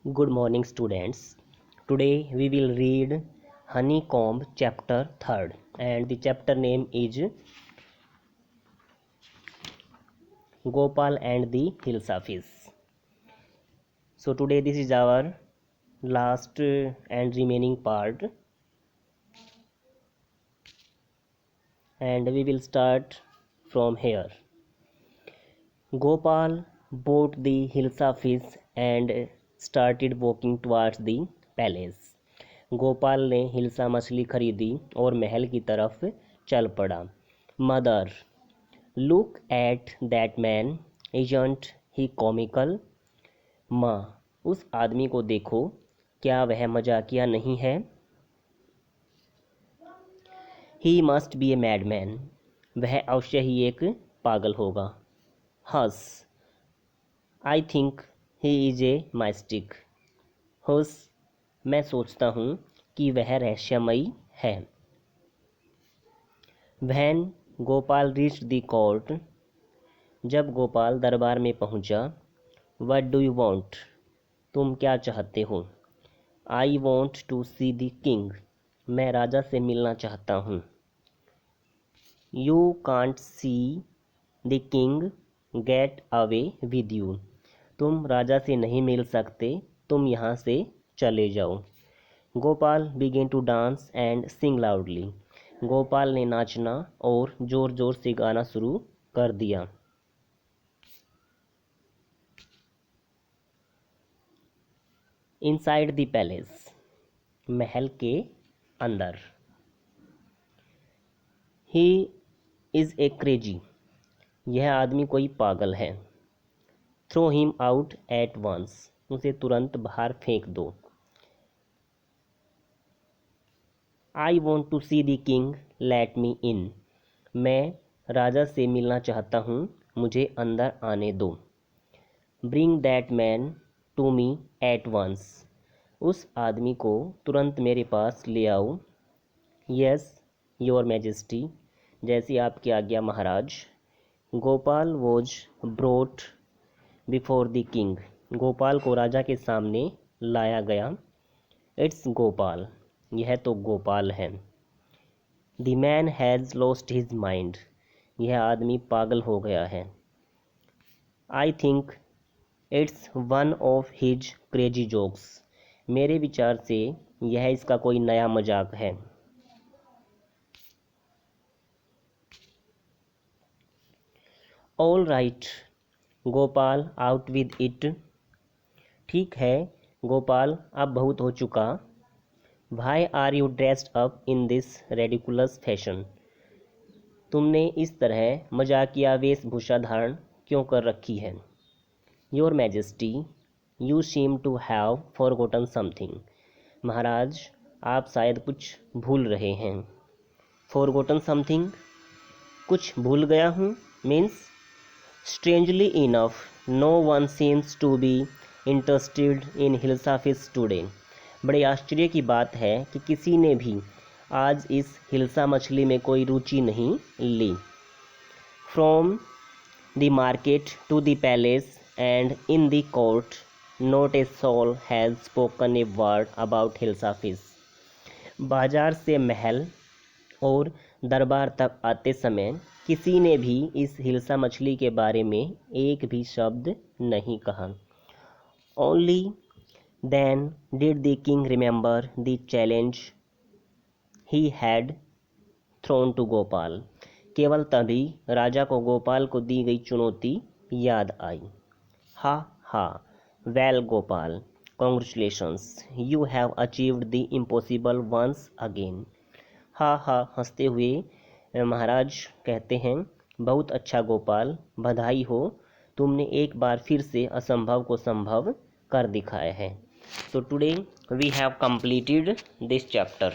Good morning, students. Today we will read Honeycomb chapter 3rd, and the chapter name is Gopal and the Hilsafis. So today this is our last and remaining part, and we will start from here. Gopal bought the Hilsafis and started walking towards the palace. Gopal ने हिल्सा मछली खरीदी और महल की तरफ चल पड़ा. Mother, look at that man, isn't he comical. माँ, उस आदमी को देखो, क्या वह मजाकिया नहीं है. He must be a madman, वह अवश्य ही एक पागल होगा. हस, I think he is a mystic. हुस, मैं सोचता हूँ कि वह रहस्यमयी है. When Gopal reached the court, जब गोपाल दरबार में पहुँचा. व्हाट डू यू वांट, तुम क्या चाहते हो. I want to see the king, मैं राजा से मिलना चाहता हूँ. You can't see the king, get away with you, तुम राजा से नहीं मिल सकते, तुम यहाँ से चले जाओ. Gopal began to dance and sing loudly, Gopal ने नाचना और ज़ोर ज़ोर से गाना शुरू कर दिया. इनसाइड द पैलेस, महल के अंदर. ही इज़ ए क्रेजी, यह आदमी कोई पागल है. Throw him out at once, उसे तुरंत बाहर फेंक दो. I want to see the king, let me in, मैं राजा से मिलना चाहता हूँ, मुझे अंदर आने दो. Bring that man to me at once, उस आदमी को तुरंत मेरे पास ले आओ. यस योर मैजेस्टी, जैसी आपकी आज्ञा महाराज. Gopal was brought before the king, Gopal को राजा के सामने लाया गया. इट्स गोपाल, यह तो गोपाल है. The man has lost his mind, यह आदमी पागल हो गया है. I think it's one of his crazy jokes, मेरे विचार से यह इसका कोई नया मजाक है. All right Gopal, out with it, ठीक है गोपाल, अब बहुत हो चुका. Why are you dressed up in this ridiculous fashion, तुमने इस तरह मजाकिया वेशभूषा धारण क्यों कर रखी है. Your majesty, you seem to have forgotten something, महाराज आप शायद कुछ भूल रहे हैं. फॉरगॉटन समथिंग, कुछ भूल गया हूँ, means. Strangely enough no one seems to be interested in hilsa fish today, बड़े आश्चर्य की बात है कि किसी ने भी आज इस हिल्सा मछली में कोई रुचि नहीं ली. From the market to the palace and in the court, not a soul has spoken a word about hilsa fish, बाजार से महल और दरबार तक आते समय किसी ने भी इस हिल्सा मछली के बारे में एक भी शब्द नहीं कहा. Only then did the king remember the challenge he had thrown to Gopal, केवल तभी राजा को गोपाल को दी गई चुनौती याद आई. हा हा, well Gopal, congratulations, you have achieved the impossible once again. हा हा, हंसते हुए महाराज कहते हैं, बहुत अच्छा गोपाल, बधाई हो, तुमने एक बार फिर से असंभव को संभव कर दिखाया है. So today we have completed this chapter.